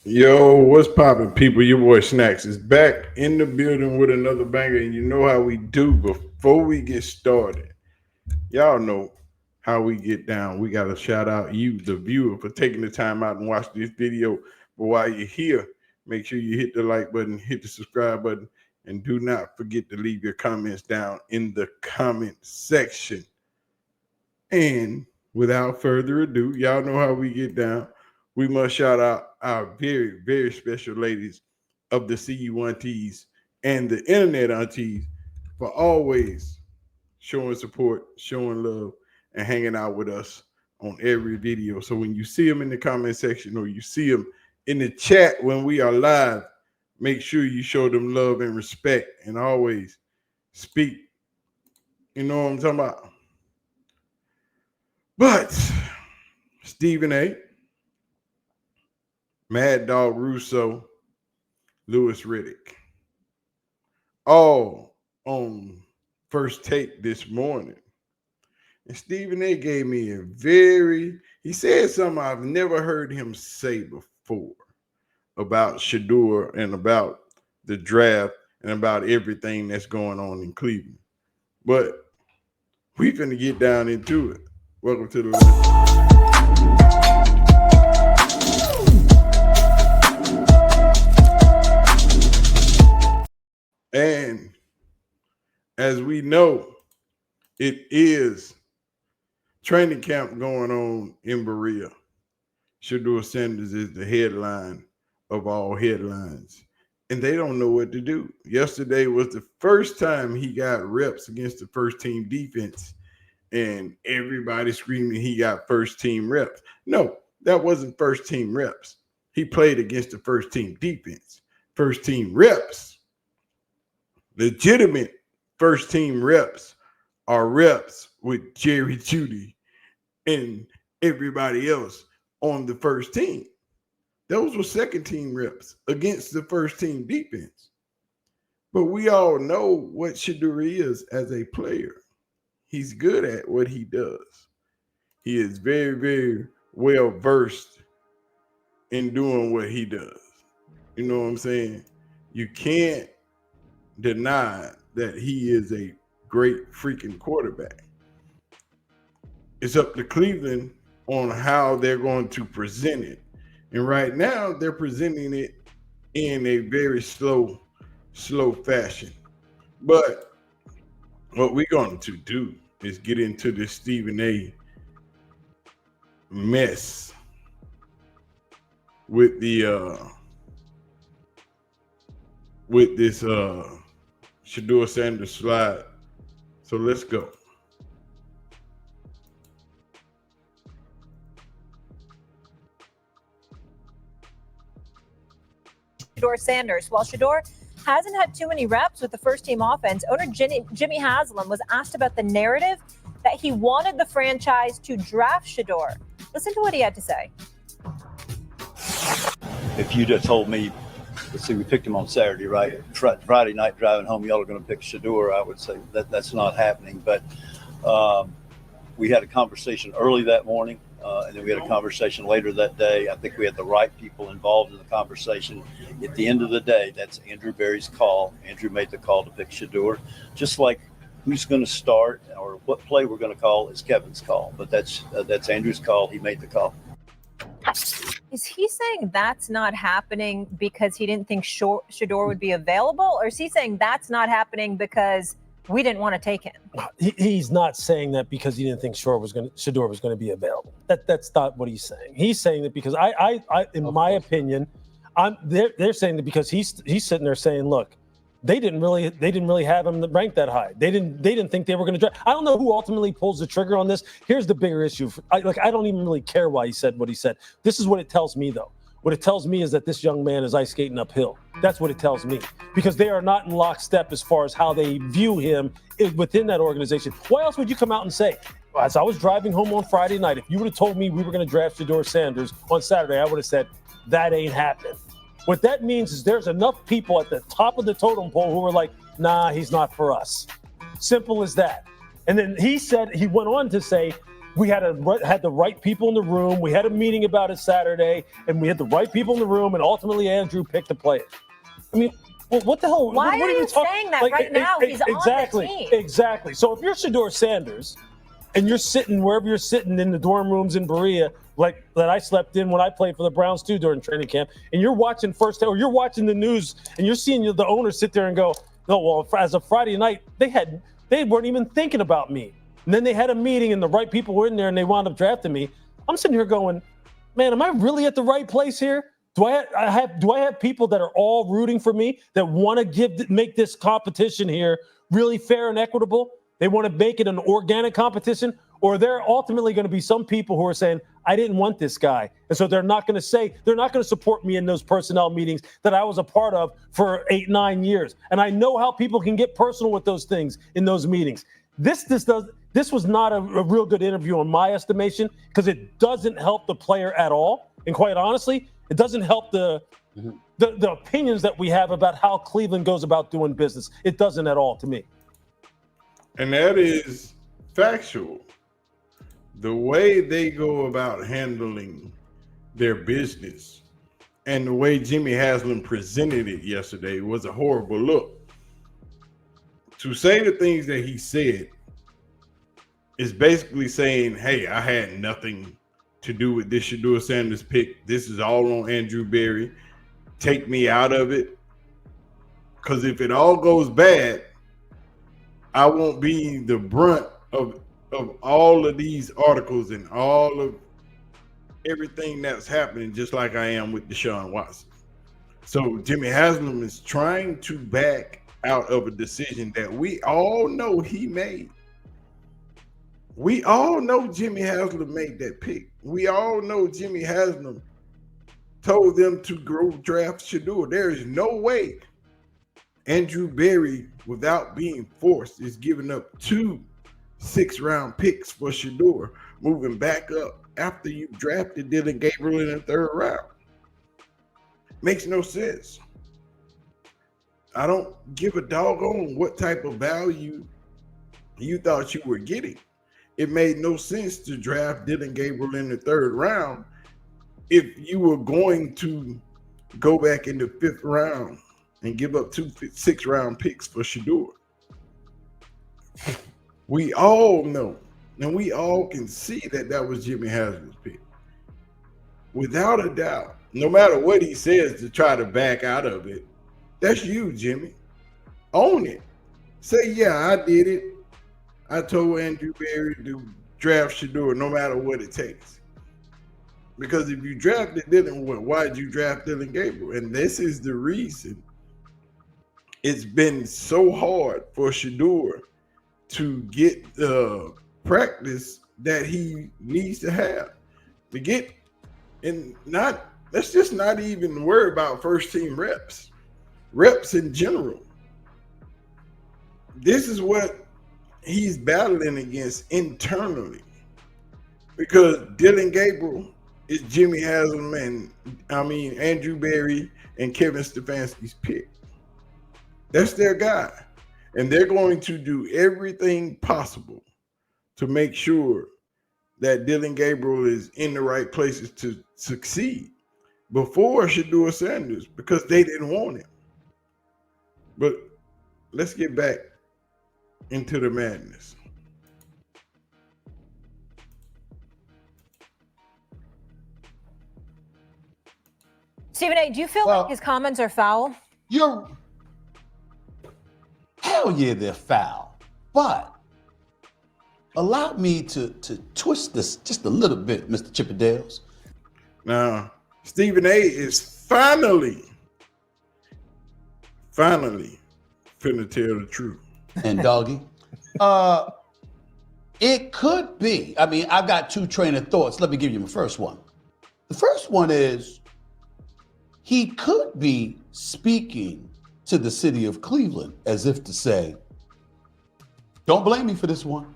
Yo, what's poppin', people? Your boy Snacks is back in the building with another banger, and you know how we do. Before we get started, y'all know how we get down. We gotta shout out you, the viewer, for taking the time out and watch this video. But while you're here, make sure you hit the like button, hit the subscribe button, and do not forget to leave your comments down in the comment section. And without further ado, y'all know how we get down. We must shout out our very, very special ladies of the CU1Ts and the internet aunties for always showing support, showing love, and hanging out with us on every video. So when you see them in the comment section or you see them in the chat when we are live, make sure you show them love and respect and always speak. You know what I'm talking about? But Stephen A., Mad Dog Russo, Lewis Riddick, all on First Take this morning. And Stephen A. gave me he said something I've never heard him say before about Shedeur and about the draft and about everything that's going on in Cleveland. But we're going to get down into it. Welcome to the list. And as we know, it is training camp going on in Berea. Shedeur Sanders is the headline of all headlines. And they don't know what to do. Yesterday was the first time he got reps against the first team defense. And everybody screaming he got first team reps. No, that wasn't first team reps. He played against the first team defense. First team reps, legitimate first team reps, are reps with Jerry Jeudy and everybody else on the first team. Those were second team reps against the first team defense. But we all know what Shedeur is as a player. He's good at what he does. He is very, very well versed in doing what he does. You know what I'm saying? You can't deny that he is a great freaking quarterback. It's up to Cleveland on how they're going to present it. And right now, they're presenting it in a very slow fashion. But what we're going to do is get into this Stephen A. mess with this Shedeur Sanders slide. So let's go. Shedeur Sanders. While Shedeur hasn't had too many reps with the first team offense, owner Jimmy Haslam was asked about the narrative that he wanted the franchise to draft Shedeur. Listen to what he had to say. If you'd have told me, let's see, we picked him on Saturday, right? Friday night driving home, y'all are going to pick Shedeur, I would say that's not happening. But we had a conversation early that morning, and then we had a conversation later that day. I think we had the right people involved in the conversation. At the end of the day, that's Andrew Berry's call. Andrew made the call to pick Shedeur, just like who's going to start or what play we're going to call is Kevin's call. But that's Andrew's call. He made the call. Is he saying that's not happening because he didn't think Shedeur would be available? Or is he saying that's not happening because we didn't want to take him? He's not saying that because he didn't think Shedeur was going to be available. That's not what he's saying. He's saying that because I in my opinion, they're saying that because he's sitting there saying, look, they didn't really have him ranked that high. They didn't think they were going to draft. I don't know who ultimately pulls the trigger on this. Here's the bigger issue. I don't even really care why he said what he said. This is what it tells me, though. What it tells me is that this young man is ice skating uphill. That's what it tells me, because they are not in lockstep as far as how they view him within that organization. Why else would you come out and say, as I was driving home on Friday night, if you would have told me we were going to draft Shedeur Sanders on Saturday, I would have said, that ain't happening. What that means is there's enough people at the top of the totem pole who are like, nah, he's not for us. Simple as that. And then he went on to say, We had the right people in the room. We had a meeting about it Saturday, and we had the right people in the room, and ultimately Andrew picked the players. I mean, well, what the hell? Why what are you talking? saying that right now? He's on the team. Exactly. So if you're Shedeur Sanders and you're sitting wherever you're sitting in the dorm rooms in Berea, like that I slept in when I played for the Browns too during training camp, and you're watching or you're watching the news and you're seeing the owner sit there and go, no, well, as of Friday night, they weren't even thinking about me. And then they had a meeting and the right people were in there and they wound up drafting me. I'm sitting here going, man, am I really at the right place here? Do I have people that are all rooting for me that want to make this competition here really fair and equitable? They want to make it an organic competition, or there are ultimately going to be some people who are saying, I didn't want this guy. And so they're not going to support me in those personnel meetings that I was a part of for 8-9 years. And I know how people can get personal with those things in those meetings. This was not a real good interview in my estimation, because it doesn't help the player at all. And quite honestly, it doesn't help the opinions that we have about how Cleveland goes about doing business. It doesn't at all to me. And that is factual. The way they go about handling their business and the way Jimmy Haslam presented it yesterday was a horrible look. To say the things that he said is basically saying, hey, I had nothing to do with this Shedeur Sanders pick. This is all on Andrew Berry. Take me out of it. Because if it all goes bad, I won't be the brunt of all of these articles and all of everything that's happening, just like I am with Deshaun Watson. So Jimmy Haslam is trying to back out of a decision that we all know he made. We all know Jimmy Haslam made that pick. We all know Jimmy Haslam told them to go draft Shedeur. There is no way Andrew Berry, without being forced, is giving up 2 6-round picks for Shedeur, moving back up after you drafted Dylan Gabriel in the 3rd round. Makes no sense. I don't give a doggone what type of value you thought you were getting. It made no sense to draft Dylan Gabriel in the 3rd round if you were going to go back in the 5th round and give up 2 6-round picks for Shedeur. We all know, and we all can see that was Jimmy Haslam's pick. Without a doubt, no matter what he says to try to back out of it, that's you, Jimmy. Own it. Say, yeah, I did it. I told Andrew Berry to draft Shedeur no matter what it takes. Because if you drafted Dylan, why did you draft Dylan Gabriel? And this is the reason it's been so hard for Shedeur to get the practice that he needs to have. To get, and let's just not even worry about first team reps in general. This is what he's battling against internally, because Dylan Gabriel is Jimmy Haslam and Andrew Berry and Kevin Stefanski's pick. That's their guy, and they're going to do everything possible to make sure that Dylan Gabriel is in the right places to succeed before Shedeur Sanders, because they didn't want him. But let's get back into the madness. Stephen A., do you feel like his comments are foul? Hell yeah, they're foul. But allow me to twist this just a little bit, Mr. Chippendales. Now, Stephen A. is finally finna tell the truth. And Doggy, it could be. I mean, I've got 2 train of thoughts. Let me give you my first one. The first one is he could be speaking to the city of Cleveland as if to say, don't blame me for this one.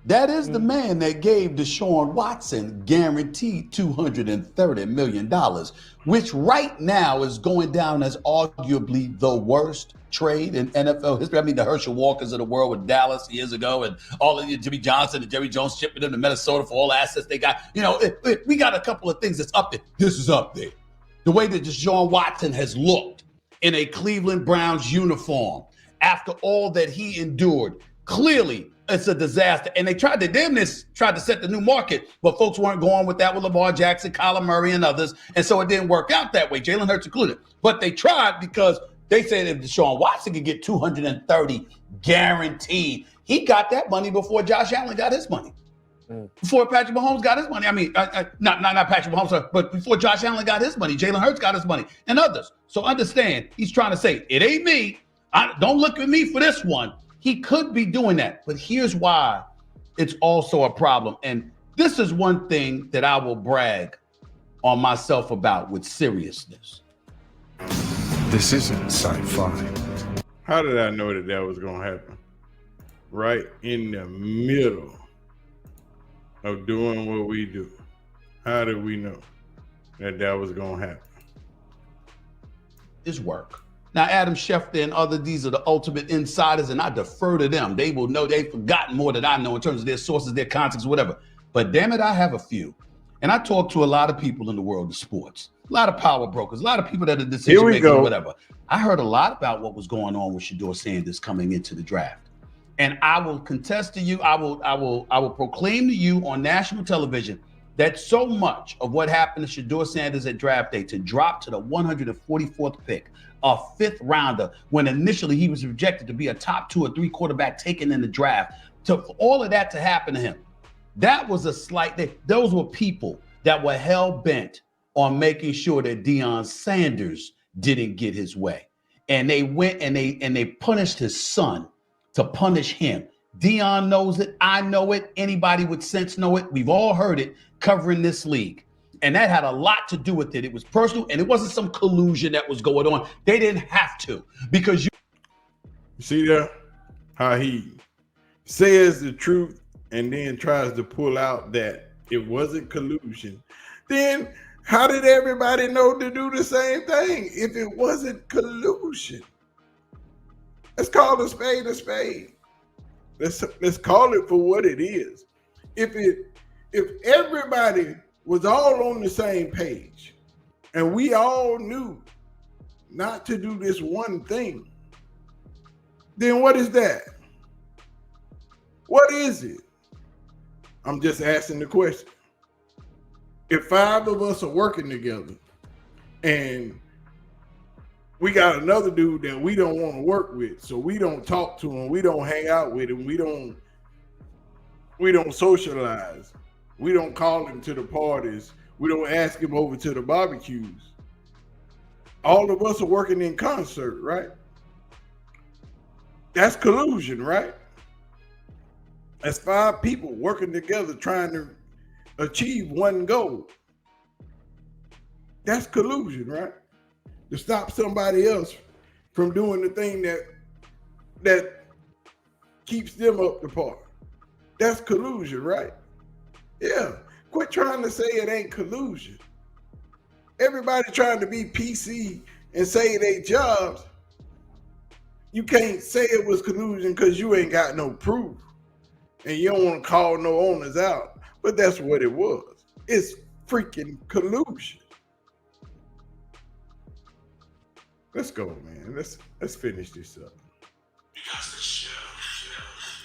That is the man that gave Deshaun Watson guaranteed $230 million, which right now is going down as arguably the worst trade in NFL history. I mean, the Herschel Walkers of the world with Dallas years ago, and all of the Jimmy Johnson and Jerry Jones shipping them to Minnesota for all the assets they got. You know, we got a couple of things that's up there. This is up there. The way that Deshaun Watson has looked in a Cleveland Browns uniform after all that he endured, clearly it's a disaster. And they tried to set the new market, but folks weren't going with that with Lamar Jackson, Kyler Murray, and others. And so it didn't work out that way, Jalen Hurts included. But they tried because they said if Deshaun Watson could get 230 guaranteed, he got that money before Josh Allen got his money. Before Patrick Mahomes got his money. I mean, not Patrick Mahomes, but before Josh Allen got his money, Jalen Hurts got his money, and others. So understand, he's trying to say, it ain't me. Don't look at me for this one. He could be doing that, but here's why it's also a problem. And this is one thing that I will brag on myself about with seriousness. This isn't sci-fi. How did I know that was going to happen? Right in the middle of doing what we do. How did we know that was going to happen? Is work. Now, Adam Schefter and others, these are the ultimate insiders, and I defer to them. They will know. They've forgotten more than I know in terms of their sources, their contacts, whatever. But damn it, I have a few. And I talk to a lot of people in the world of sports, a lot of power brokers, a lot of people that are decision makers, whatever. I heard a lot about what was going on with Shedeur Sanders coming into the draft. And I will contest to you, I will proclaim to you on national television that so much of what happened to Shedeur Sanders at draft day to drop to the 144th pick, a fifth rounder, when initially he was projected to be a top 2 or 3 quarterback taken in the draft, for all of that to happen to him, that was a slight thing. Those were people that were hell bent on making sure that Deion Sanders didn't get his way. And they went and they punished his son to punish him. Deion knows it. I know it. Anybody with sense know it. We've all heard it covering this league. And that had a lot to do with it. It was personal, and it wasn't some collusion that was going on. They didn't have to, because you see there how he says the truth and then tries to pull out that it wasn't collusion. Then how did everybody know to do the same thing if it wasn't collusion? Let's call a spade a spade. Let's call it for what it is. If everybody was all on the same page and we all knew not to do this one thing, then what is that? What is it? I'm just asking the question. If 5 of us are working together and we got another dude that we don't want to work with, so we don't talk to him, we don't hang out with him, we don't socialize, we don't call him to the parties, we don't ask him over to the barbecues. All of us are working in concert, right? That's collusion, right? That's 5 people working together trying to achieve one goal. That's collusion, right? To stop somebody else from doing the thing that keeps them up to par. That's collusion, right? Yeah. Quit trying to say it ain't collusion. Everybody trying to be PC and say it ain't jobs. You can't say it was collusion because you ain't got no proof. And you don't want to call no owners out. But that's what it was. It's freaking collusion. Let's go, man. Let's finish this up.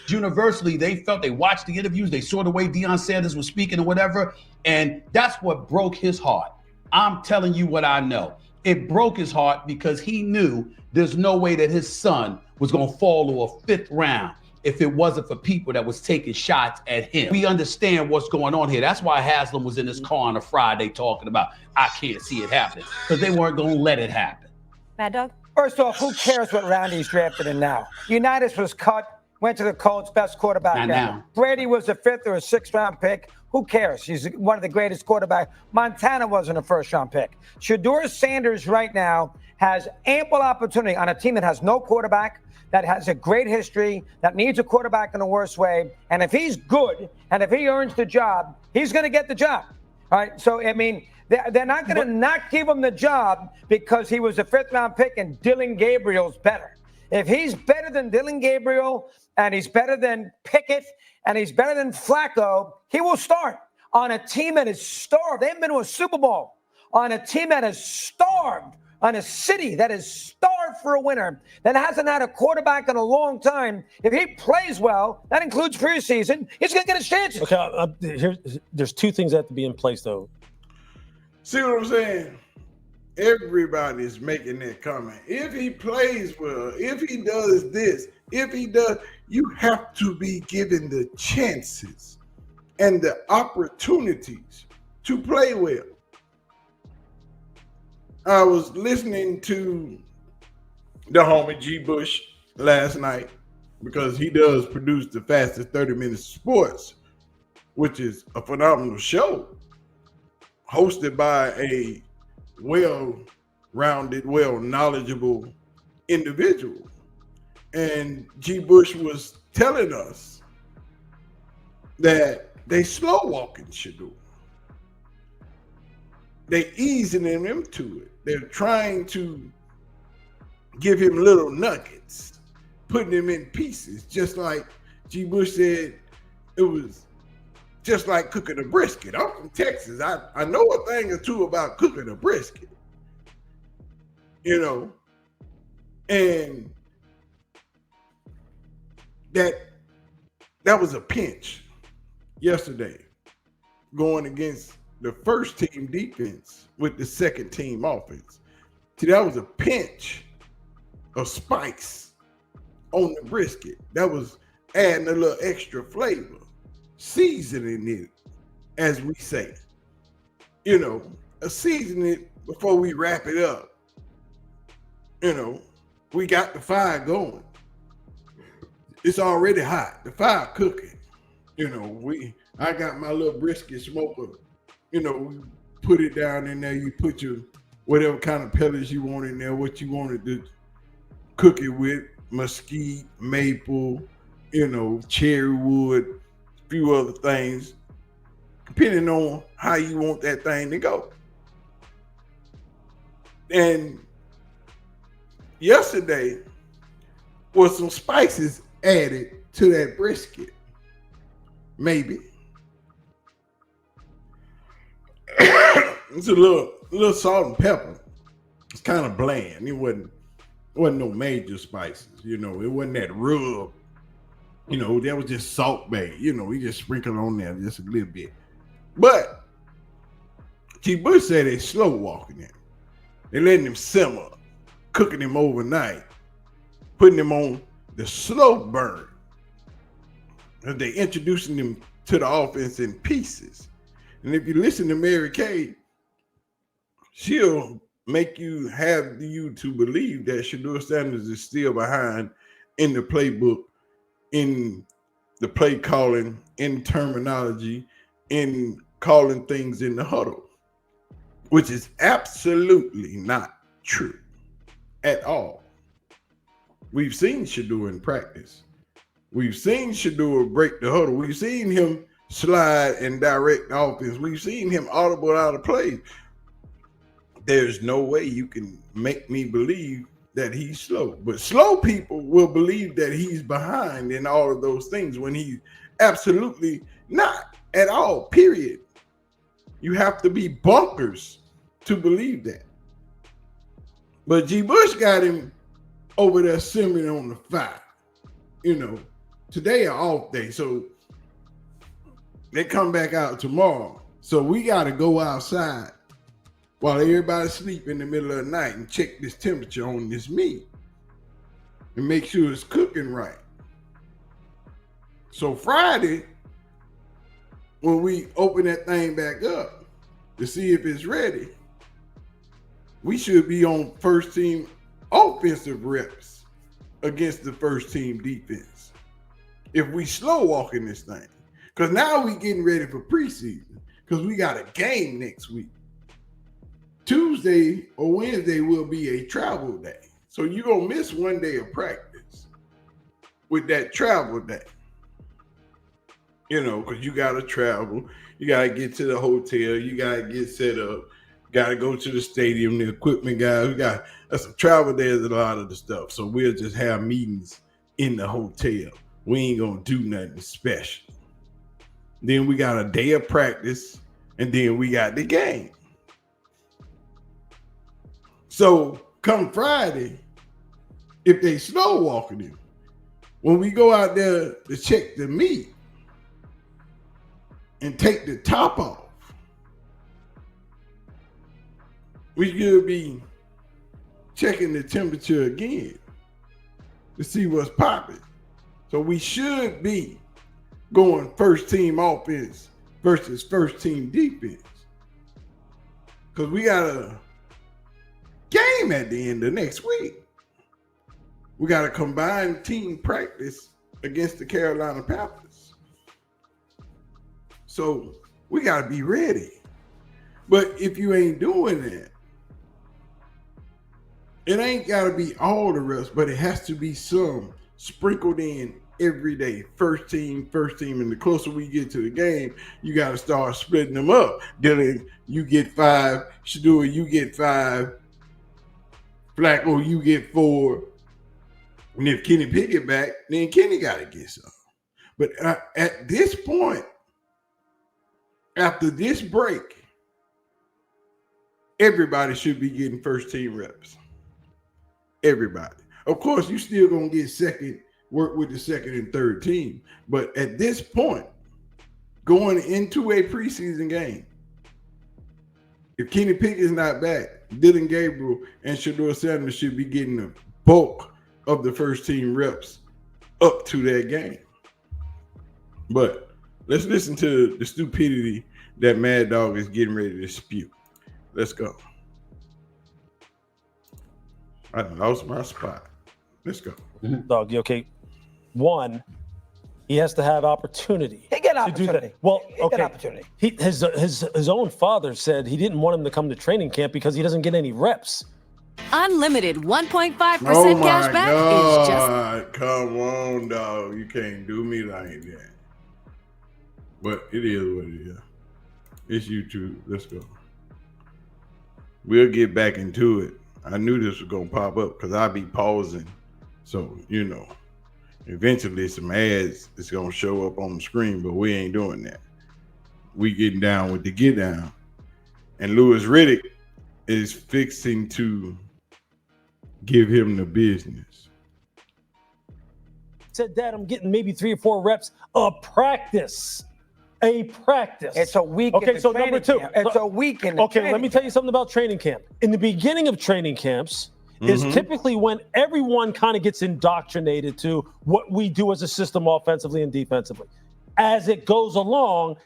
Universally, they felt, they watched the interviews, they saw the way Deion Sanders was speaking or whatever, and that's what broke his heart. I'm telling you what I know. It broke his heart because he knew there's no way that his son was going to fall to a 5th round if it wasn't for people that was taking shots at him. We understand what's going on here. That's why Haslam was in his car on a Friday talking about, I can't see it happening, because they weren't going to let it happen. Mad Dog? First off, who cares what round he's drafted in now? Unitas was cut, went to the Colts, best quarterback ever. Now. Brady was a 5th or a 6th round pick. Who cares? He's one of the greatest quarterbacks. Montana wasn't a 1st round pick. Shedeur Sanders right now has ample opportunity on a team that has no quarterback, that has a great history, that needs a quarterback in the worst way. And if he's good and if he earns the job, he's going to get the job. All right. So, I mean, they're not going to not give him the job because he was a 5th-round pick and Dylan Gabriel's better. If he's better than Dylan Gabriel and he's better than Pickett and he's better than Flacco, he will start on a team that is starved. They haven't been to a Super Bowl. On a team that is starved, on a city that is starved for a winner, that hasn't had a quarterback in a long time. If he plays well, that includes preseason, he's going to get his chances. Okay, there's two things that have to be in place, though. See what I'm saying? Everybody's making that comment. If he plays well, if he does this, if he does, you have to be given the chances and the opportunities to play well. I was listening to the homie G. Bush last night because he does produce the fastest 30 minutes of sports, which is a phenomenal show hosted by a well-rounded, well-knowledgeable individual. And G. Bush was telling us that they slow walking Shedeur. They easing him into it. They're trying to give him little nuggets, putting him in pieces, just like G. Bush said it was just like cooking a brisket. I'm from Texas. I know a thing or two about cooking a brisket, you know, and that was a pinch yesterday going against the first team defense with the second team offense. See, that was a pinch of spice on the brisket. That was adding a little extra flavor, seasoning it, as we say. You know, season it before we wrap it up. You know, we got the fire going. It's already hot. The fire cooking. You know, I got my little brisket smoker. You know, we put it down in there. You put your whatever kind of pellets you want in there, what you wanted to cook it with, mesquite, maple, you know, cherry wood, a few other things, depending on how you want that thing to go. And yesterday was some spices added to that brisket, maybe. It's a little salt and pepper. It's kind of bland. It wasn't no major spices. You know, it wasn't that rub. You know, that was just Salt Bae. You know, we just sprinkled on there just a little bit. But G. Bush said they slow walking him. They letting him simmer, cooking him overnight, putting him on the slow burn. And they introducing him to the offense in pieces. And if you listen to Mary Kay, she'll make you to believe that Shedeur Sanders is still behind in the playbook, in the play calling, in terminology, in calling things in the huddle, which is absolutely not true at all. We've seen Shedeur in practice. We've seen Shedeur break the huddle. We've seen him slide and direct the offense. We've seen him audible out of plays. There's no way you can make me believe that he's slow. But slow people will believe that he's behind in all of those things when he's absolutely not at all, period. You have to be bonkers to believe that. But G. Bush got him over there simmering on the fire. You know, today an off day, so they come back out tomorrow. So we got to go outside while everybody sleep in the middle of the night and check this temperature on this meat and make sure it's cooking right. So Friday, when we open that thing back up to see if it's ready, we should be on first team offensive reps against the first team defense if we slow walking this thing. Because now we getting ready for preseason because we got a game next week. Tuesday or Wednesday will be a travel day. So you're going to miss one day of practice. with that travel day. You know, because you got to travel. You got to get to the hotel. You got to get set up. Got to go to the stadium, the equipment guys. That's some travel days and a lot of the stuff. So we'll just have meetings in the hotel. We ain't going to do nothing special. Then we got a day of practice, and then we got the game. So come Friday, if they slow walking you, when we go out there to check the meat and take the top off, we should be checking the temperature again to see what's popping. So we should be going first team offense versus first team defense. Because we got a game at the end of next week. We got a combined team practice against the Carolina Panthers. So we got to be ready. But if you ain't doing that, it ain't got to be all the rest, but it has to be some sprinkled in every day. First team. And the closer we get to the game, you got to start splitting them up. Dylan, you get 5. Shedeur, you get 5. Flacco, you get 4. And if Kenny Pickett back, then Kenny got to get some. But at this point, after this break, everybody should be getting first team reps. Everybody. Of course, you still going to get work with the second and third team. But at this point, going into a preseason game, if Kenny Pickett's not back, Dylan Gabriel and Shedeur Sanders should be getting the bulk of the first team reps up to that game. But let's listen to the stupidity that Mad Dog is getting ready to spew. Let's go. I lost my spot. Let's go. Dog, you okay? One, he has to have opportunity. He get to opportunity. do that. Well, He okay. get opportunity. His own father said he didn't want him to come to training camp because he doesn't get any reps. Unlimited 1.5% Oh my cash back is just God. Come on, dog. You can't do me like that. But it is what it is. It's YouTube. Let's go. We'll get back into it. I knew this was going to pop up because I'll be pausing. So, you know, eventually some ads is going to show up on the screen, but we ain't doing that. We getting down with the get down. And Louis Riddick is fixing to give him the business. Said, Dad, I'm getting maybe 3 or 4 reps of practice. A practice. It's a week. Okay, in the so number 2. camp. It's a week in the Okay, training let me tell you something about training camp. In the beginning of training camps is typically when everyone kind of gets indoctrinated to what we do as a system offensively and defensively. As it goes along,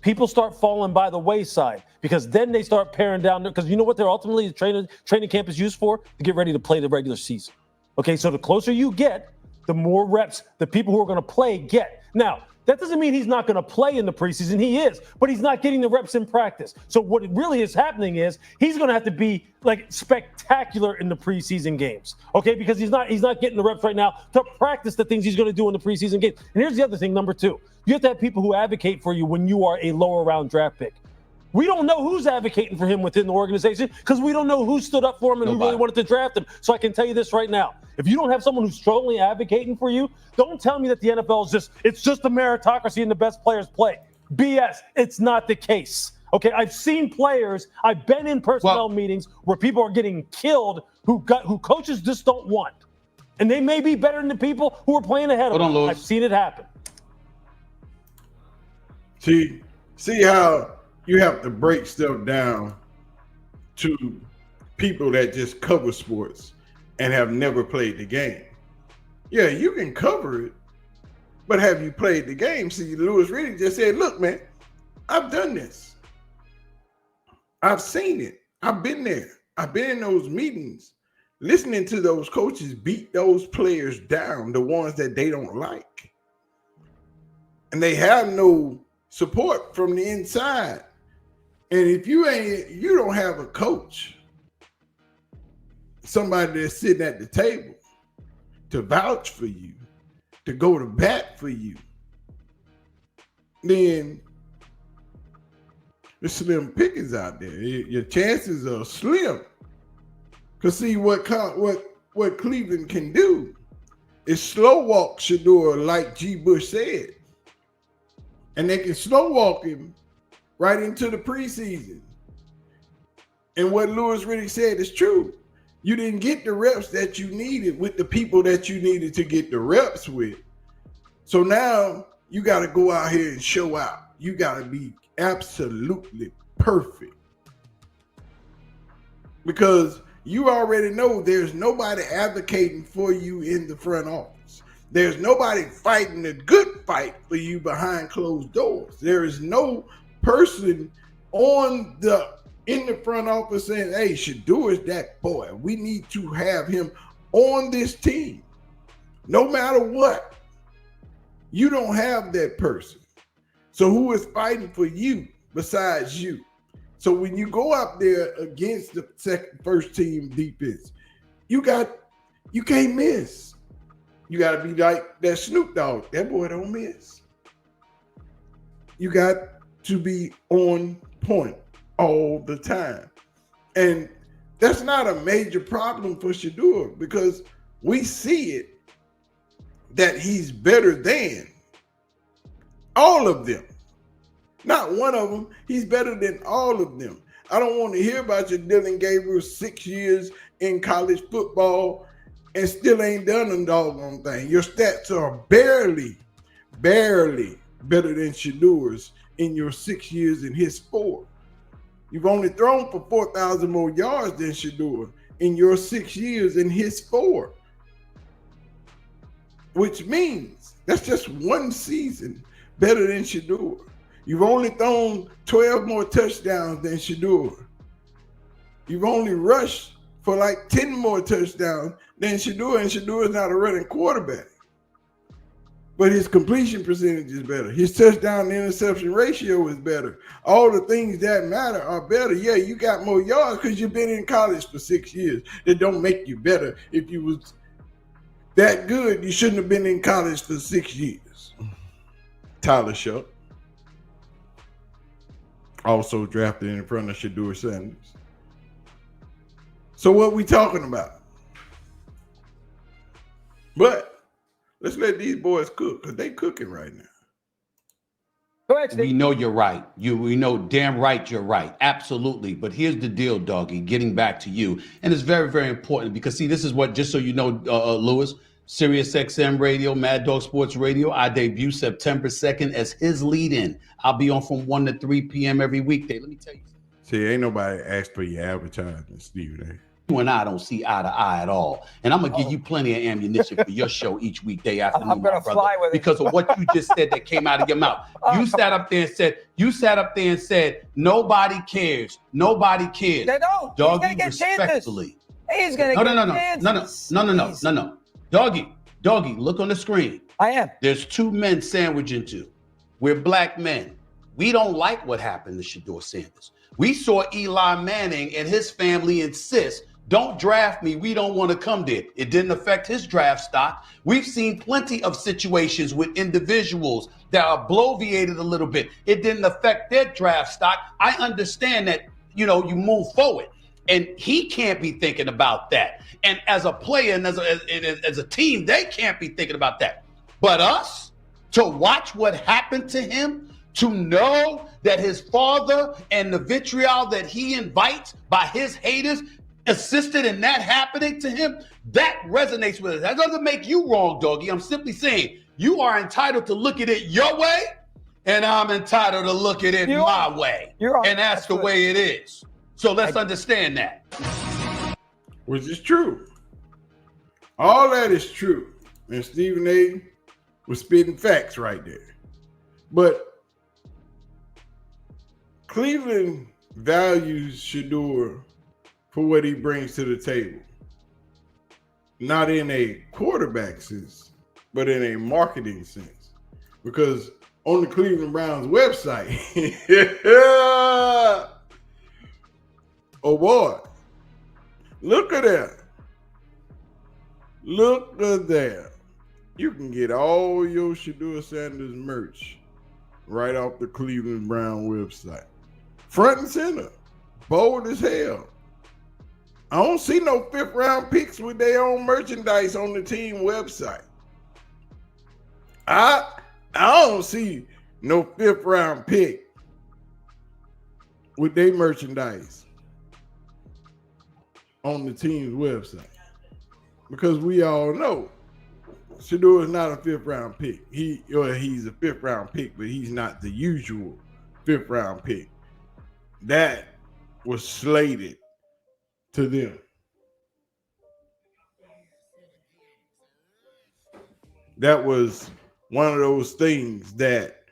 people start falling by the wayside because then they start paring down because you know what they're ultimately training camp is used for? To get ready to play the regular season. Okay, so the closer you get, the more reps the people who are going to play get. Now, that doesn't mean he's not going to play in the preseason. He is, but he's not getting the reps in practice. So what really is happening is he's going to have to be like spectacular in the preseason games, okay? Because he's not getting the reps right now to practice the things he's going to do in the preseason games. And here's the other thing, number 2. You have to have people who advocate for you when you are a lower round draft pick. We don't know who's advocating for him within the organization because we don't know who stood up for him and who really wanted to draft him. So I can tell you this right now. If you don't have someone who's strongly advocating for you, don't tell me that the NFL is just a meritocracy and the best players play. BS. It's not the case. Okay, I've seen players, I've been in personnel meetings where people are getting killed who coaches just don't want. And they may be better than the people who are playing ahead of them. I've seen it happen. See how you have to break stuff down to people that just cover sports and have never played the game. Yeah, you can cover it, but have you played the game? See, Louis Riddick just said, look, man, I've done this. I've seen it. I've been there. I've been in those meetings, listening to those coaches beat those players down, the ones that they don't like. And they have no support from the inside. And if you don't have a coach, somebody that's sitting at the table to vouch for you, to go to bat for you, then there's slim pickings out there. Your chances are slim. Cause see what Cleveland can do is slow walk Shedeur, like G. Bush said, and they can slow walk him right into the preseason. And what Lewis really said is true. You didn't get the reps that you needed with the people that you needed to get the reps with. So now you got to go out here and show out. You got to be absolutely perfect. Because you already know there's nobody advocating for you in the front office. There's nobody fighting a good fight for you behind closed doors. There is no person in the front office saying, hey, Shedeur is that boy. We need to have him on this team. No matter what. You don't have that person. So who is fighting for you besides you? So when you go out there against the first team defense, you can't miss. You got to be like that Snoop Dogg. That boy don't miss. You got to be on point all the time. And that's not a major problem for Shedeur because we see it that he's better than all of them. Not one of them. He's better than all of them. I don't want to hear about your Dylan Gabriel 6 years in college football and still ain't done a doggone thing. Your stats are barely better than Shedeur's in your 6 years in his 4. You've only thrown for 4,000 more yards than Shedeur in your 6 years in his 4. Which means that's just one season better than Shedeur. You've only thrown 12 more touchdowns than Shedeur. You've only rushed for like 10 more touchdowns than Shedeur, and Shedeur is not a running quarterback. But his completion percentage is better. His touchdown to interception ratio is better. All the things that matter are better. Yeah, you got more yards because you've been in college for 6 years. It don't make you better. If you was that good, you shouldn't have been in college for 6 years. Tyler Shuck, also drafted in front of Shedeur Sanders. So what we talking about? But let's let these boys cook because they cooking right now. Go ahead, Steve. We know you're right. We know damn right you're right. Absolutely. But here's the deal, doggy, getting back to you. And it's very, very important because, see, this is what, just so you know, Lewis, Sirius XM Radio, Mad Dog Sports Radio. I debut September 2nd as his lead-in. I'll be on from 1 to 3 p.m. every weekday. Let me tell you something. See, ain't nobody asked for your advertising, Stephen A. You and I don't see eye to eye at all. And I'm going to give you plenty of ammunition for your show each weekday afternoon, I'm going to fly with it. because of what you just said that came out of your mouth. You sat up there and said, nobody cares. Nobody cares. They don't. Doggy, He's going to get respectfully. chances. He's going to get chances. No. Doggy, look on the screen. I am. There's 2 men sandwiching 2. We're black men. We don't like what happened to Shedeur Sanders. We saw Eli Manning and his family insist, don't draft me. We don't want to come there. It didn't affect his draft stock. We've seen plenty of situations with individuals that are bloviated a little bit. It didn't affect their draft stock. I understand that, you move forward. And he can't be thinking about that. And as a player and as a team, they can't be thinking about that. But us, to watch what happened to him, to know that his father and the vitriol that he invites by his haters assisted in that happening to him, that resonates with us. That doesn't make you wrong, doggy. I'm simply saying you are entitled to look at it your way, and I'm entitled to look at it my way. And that's the way it is. So let's understand that. Which is true. All that is true. And Stephen A. was spitting facts right there. But Cleveland values Shedeur for what he brings to the table. Not in a quarterback sense, but in a marketing sense. Because on the Cleveland Browns website, oh boy, look at that. Look at that. You can get all your Shedeur Sanders merch right off the Cleveland Brown website. Front and center. Bold as hell. I don't see no 5th round picks with their own merchandise on the team website. I don't see no 5th round pick with their merchandise on the team's website. Because we all know Shedeur is not a 5th round pick. He's a 5th round pick, but he's not the usual 5th round pick. That was slated to them. That was one of those things that,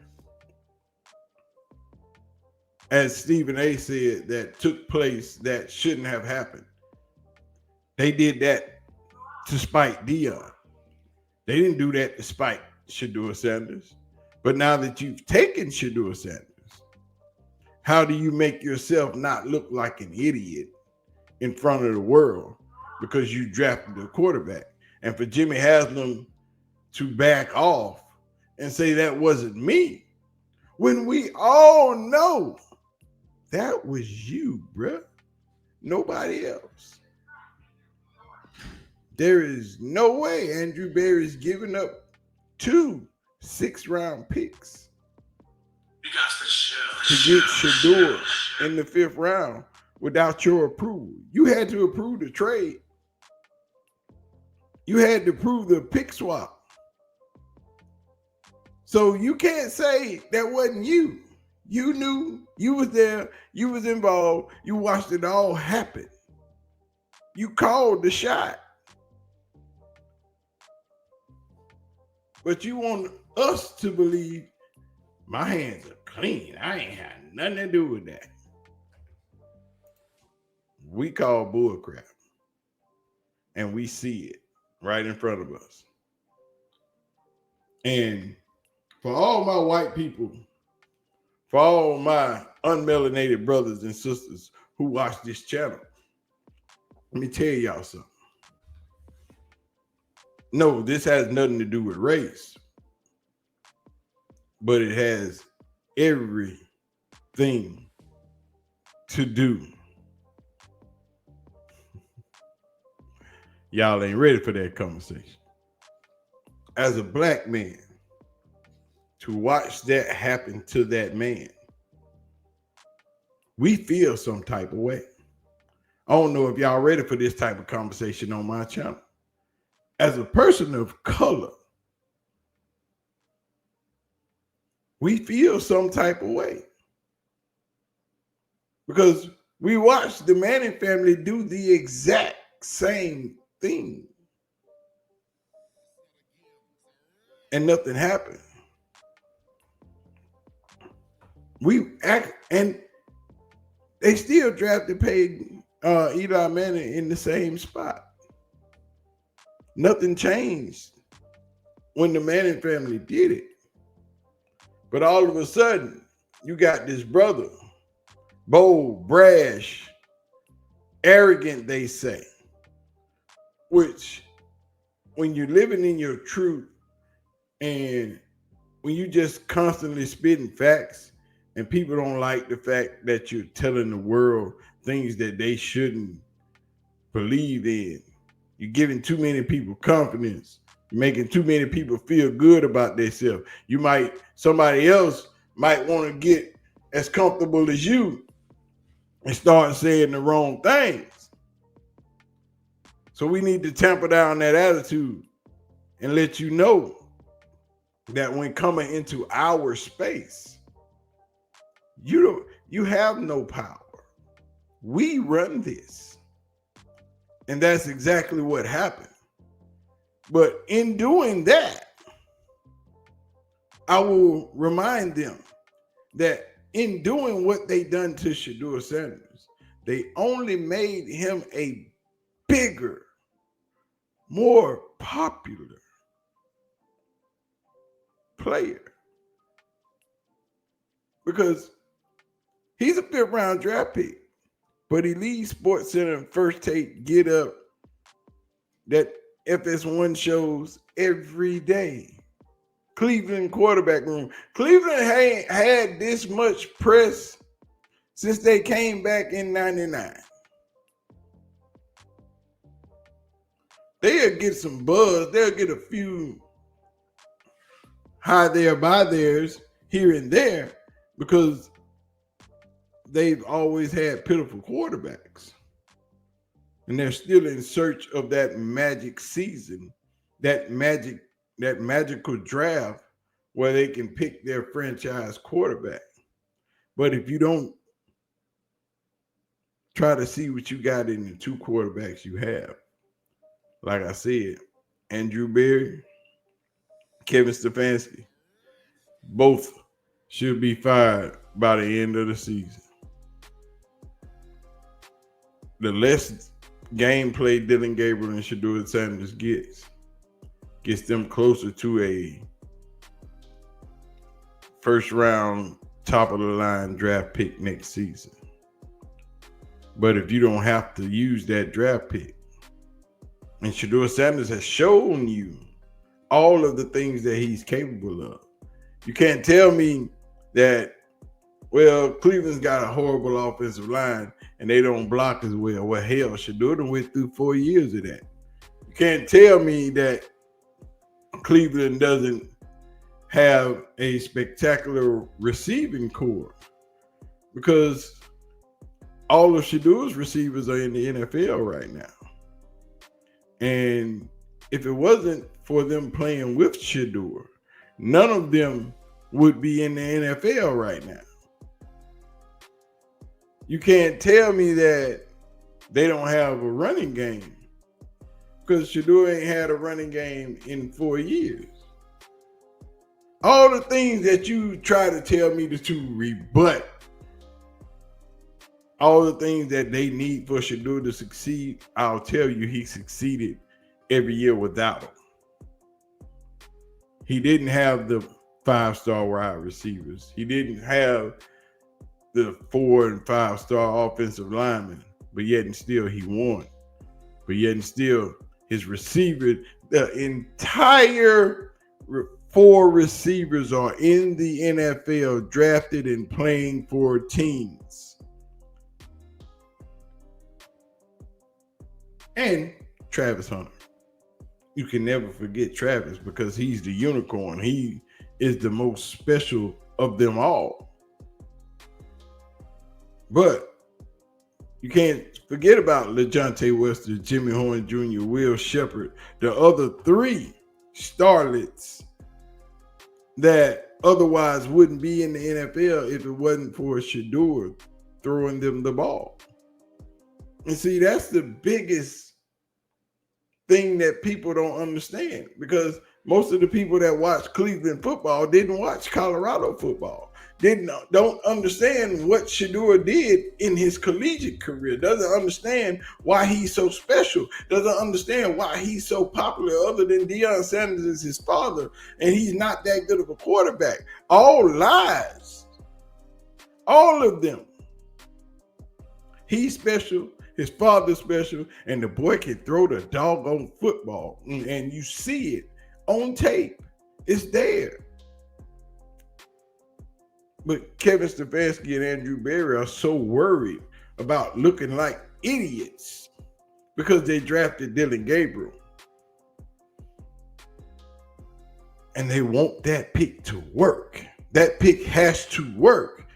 as Stephen A. said, that took place that shouldn't have happened. They did that to spite Deion. They didn't do that to spite Shedeur Sanders. But now that you've taken Shedeur Sanders, how do you make yourself not look like an idiot in front of the world because you drafted a quarterback? And for Jimmy Haslam to back off and say that wasn't me, when we all know that was you, bruh. Nobody else. There is no way Andrew Berry's giving up 2 6th-round picks to get Shedeur in the 5th round without your approval. You had to approve the trade. You had to approve the pick swap. So you can't say that wasn't you. You knew, you was there, you was involved, you watched it all happen. You called the shot. But you want us to believe my hands are clean. I ain't had nothing to do with that. We call bullcrap. And we see it right in front of us. And for all my white people, for all my unmelanated brothers and sisters who watch this channel, let me tell y'all something. No, this has nothing to do with race, but it has everything to do. Y'all ain't ready for that conversation. As a black man, to watch that happen to that man, we feel some type of way. I don't know if y'all ready for this type of conversation on my channel. As a person of color, we feel some type of way because we watched the Manning family do the exact same thing and nothing happened. We act, and they still drafted, paid Eli Manning in the same spot. Nothing changed when the Manning family did it. But all of a sudden, you got this brother, bold, brash, arrogant, they say, which when you're living in your truth and when you just constantly spitting facts and people don't like the fact that you're telling the world things that they shouldn't believe in, you're giving too many people confidence, you're making too many people feel good about themselves. Somebody else might want to get as comfortable as you and start saying the wrong things. So we need to tamper down that attitude and let you know that when coming into our space, you have no power. We run this. And that's exactly what happened. But in doing that, I will remind them that in doing what they done to Shedeur Sanders, they only made him a bigger, more popular player. Because he's a 5th round draft pick. But he leaves SportsCenter and First Take Get Up that FS1 shows every day. Cleveland quarterback room. Cleveland ain't had this much press since they came back in 99. They'll get some buzz. They'll get a few hi there, bye there's here and there because they've always had pitiful quarterbacks. And they're still in search of that magic season, that magical draft where they can pick their franchise quarterback. But if you don't try to see what you got in the two quarterbacks you have, like I said, Andrew Berry, Kevin Stefanski, both should be fired by the end of the season. The less gameplay Dylan Gabriel and Shedeur Sanders gets them closer to a first round, top of the line draft pick next season. But if you don't have to use that draft pick, and Shedeur Sanders has shown you all of the things that he's capable of. You can't tell me that, well, Cleveland's got a horrible offensive line and they don't block as well. Well, hell, Shedeur went through 4 years of that. You can't tell me that Cleveland doesn't have a spectacular receiving core because all of Shedeur's receivers are in the NFL right now. And if it wasn't for them playing with Shedeur, none of them would be in the NFL right now. You can't tell me that they don't have a running game because Shedeur ain't had a running game in 4 years. All the things that you try to tell me to rebut, all the things that they need for Shedeur to succeed, I'll tell you he succeeded every year without him. He didn't have the 5-star wide receivers. He didn't have the 4 and 5-star offensive linemen, but yet and still he won. But yet and still his receiver, the entire 4 receivers are in the NFL drafted and playing for teams. And Travis Hunter. You can never forget Travis because he's the unicorn. He is the most special of them all. But you can't forget about LeJontay Wester, Jimmy Horn Jr., Will Shepard, the other 3 starlets that otherwise wouldn't be in the NFL if it wasn't for Shedeur throwing them the ball. And see, that's the biggest thing that people don't understand because most of the people that watch Cleveland football didn't watch Colorado football. Don't understand what Shedeur did in his collegiate career. Doesn't understand why he's so special. Doesn't understand why he's so popular other than Deion Sanders is his father and he's not that good of a quarterback. All lies. All of them. He's special. His father's special, and the boy can throw the doggone football, and you see it on tape. It's there. But Kevin Stefanski and Andrew Berry are so worried about looking like idiots because they drafted Dylan Gabriel. And they want that pick to work. That pick has to work.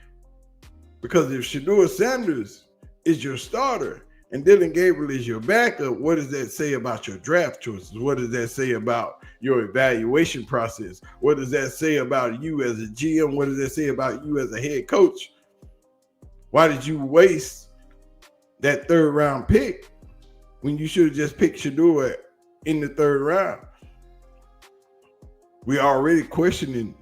Because if Shedeur Sanders is your starter and Dylan Gabriel is your backup, what does that say about your draft choices? What does that say about your evaluation process? What does that say about you as a GM? What does that say about you as a head coach? Why did you waste that 3rd round pick when you should have just picked Shedeur in the 3rd round? We're already questioning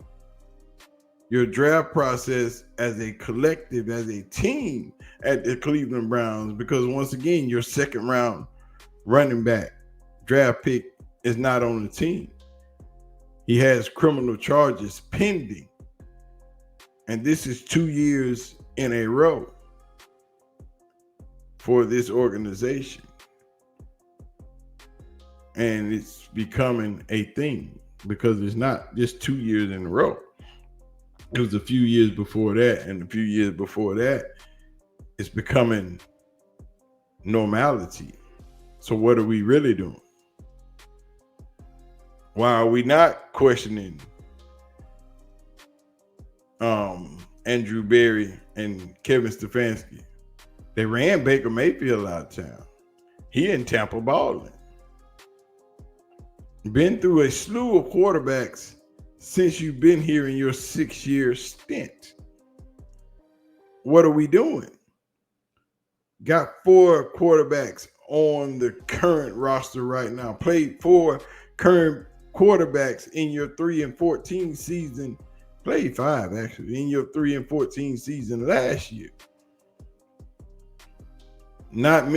your draft process as a collective, as a team at the Cleveland Browns, because once again, your 2nd round running back draft pick is not on the team. He has criminal charges pending. And this is 2 years in a row for this organization. and it's becoming a thing because it's not just 2 years in a row. It was a few years before that, and a few years before that. It's becoming normality. So what are we really doing? Why are we not questioning Andrew Berry and Kevin Stefanski? They ran Baker Mayfield out of town. He in Tampa balling. Been through a slew of quarterbacks since you've been here in your 6-year stint. What are we doing? Got 4 quarterbacks on the current roster right now. Played 4 current quarterbacks in your 3-14 season. Played 5 actually in your 3-14 season last year. Not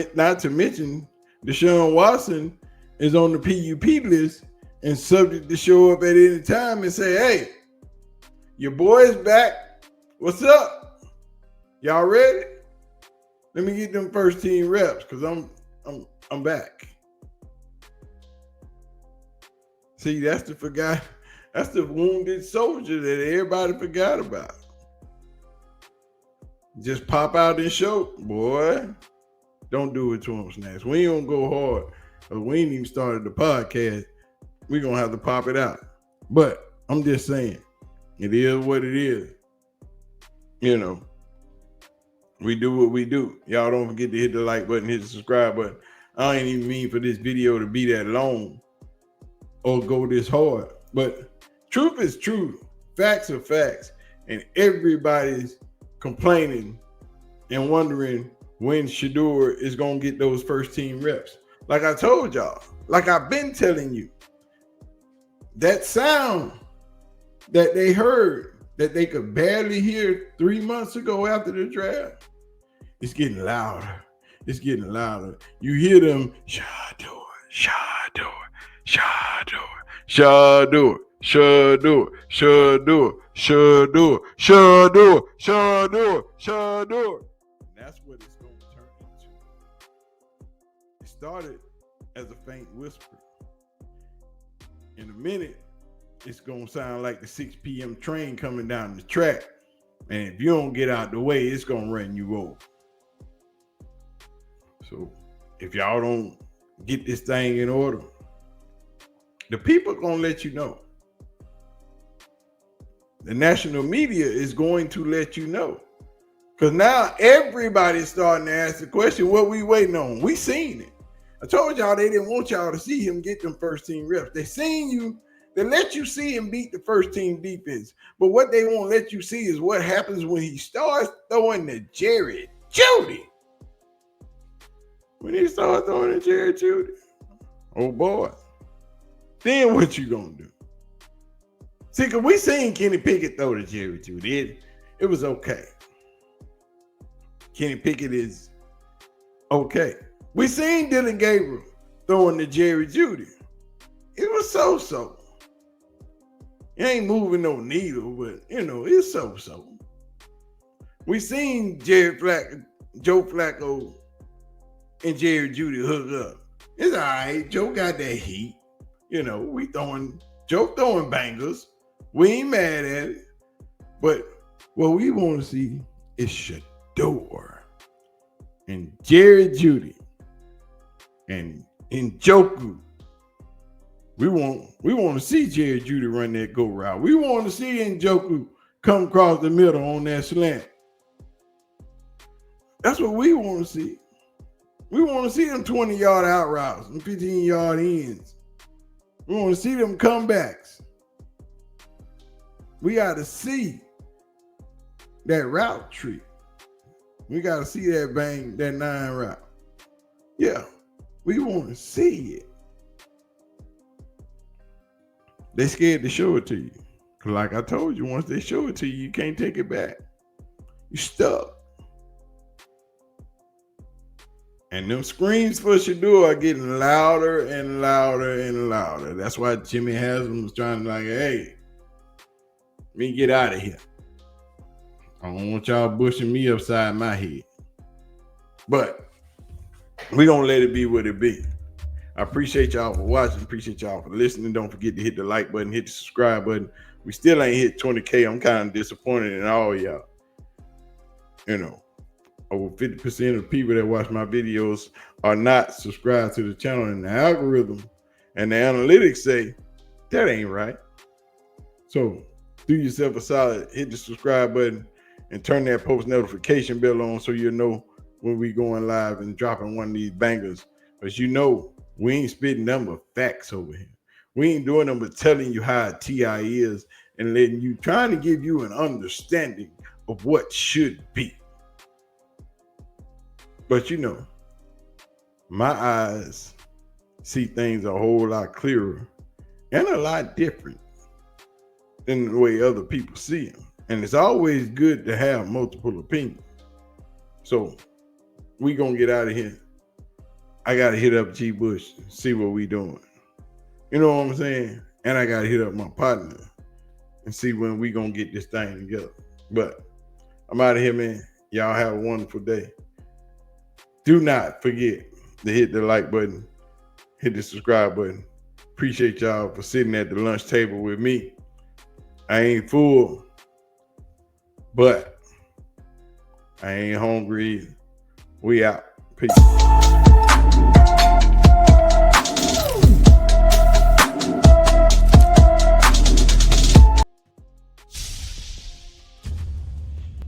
to mention Deshaun Watson is on the PUP list and subject to show up at any time and say, "Hey, your boy's back. What's up? Y'all ready? Let me get them first team reps because I'm back." See, that's the wounded soldier that everybody forgot about. Just pop out and show, boy. Don't do it to him, Snacks. We ain't gonna go hard. We ain't even started the podcast. We're gonna have to pop it out. But I'm just saying, it is what it is. You know, we do what we do. Y'all don't forget to hit the like button, hit the subscribe button. I ain't even mean for this video to be that long or go this hard. But truth is truth. Facts are facts. And everybody's complaining and wondering when Shedeur is going to get those first team reps. Like I told y'all, like I've been telling you, that sound that they heard that they could barely hear 3 months ago after the draft, it's getting louder. It's getting louder. You hear them, Shedeur, Shedeur, Shedeur, Shedeur, Shedeur, Shedeur, Shedeur, Shedeur, Shedeur, Shedeur. That's what it's going to turn into. It started as a faint whisper. In a minute, it's going to sound like the 6 p.m. train coming down the track. And if you don't get out the way, it's going to run you over. So if y'all don't get this thing in order, the people are going to let you know. The national media is going to let you know. Because now everybody's starting to ask the question, what we waiting on? We seen it. I told y'all they didn't want y'all to see him get them first team reps. They seen you. They let you see him beat the first team defense. But what they won't let you see is what happens when he starts throwing to Jerry Jeudy. When he starts throwing to Jerry Jeudy, oh boy. Then what you gonna do? See, because we seen Kenny Pickett throw to Jerry Jeudy. It was okay. Kenny Pickett is okay. We seen Dylan Gabriel throwing to Jerry Jeudy. It was so-so. It ain't moving no needle, but, it's so-so. We seen Joe Flacco and Jerry Jeudy hook up. It's all right. Joe got that heat. Joe throwing bangers. We ain't mad at it. But what we want to see is Shedeur and Jerry Jeudy and Njoku. We want to see Jerry Jeudy run that go route. We want to see Njoku come across the middle on that slant. That's what we want to see. We want to see them 20-yard out routes and 15-yard ends. We want to see them comebacks. We got to see that route tree. We got to see that 9 route. Yeah, we want to see it. They scared to show it to you. Like I told you, once they show it to you, you can't take it back. You stuck. And them screams for Shedeur are getting louder and louder and louder. That's why Jimmy Haslam was trying to hey, let me get out of here. I don't want y'all bushing me upside my head. But we're going to let it be what it be. I appreciate y'all for watching. Appreciate y'all for listening. Don't forget to hit the like button, hit the subscribe button. We still ain't hit 20K. I'm kind of disappointed in all y'all. You know, over 50% of the people that watch my videos are not subscribed to the channel, and the algorithm and the analytics say that ain't right. So do yourself a solid, hit the subscribe button and turn that post notification bell on so you'll know when we going live and dropping one of these bangers. But you know, we ain't spitting nothing but facts over here. We ain't doing them but telling you how a TI is and letting you, trying to give you an understanding of what should be. But you know, my eyes see things a whole lot clearer and a lot different than the way other people see them. And it's always good to have multiple opinions. So we gonna get out of here. I gotta hit up G Bush and see what we doing. You know what I'm saying? And I gotta hit up my partner and see when we gonna get this thing together. But I'm out of here, man. Y'all have a wonderful day. Do not forget to hit the like button, hit the subscribe button. Appreciate y'all for sitting at the lunch table with me. I ain't full, but I ain't hungry either. We out. Peace.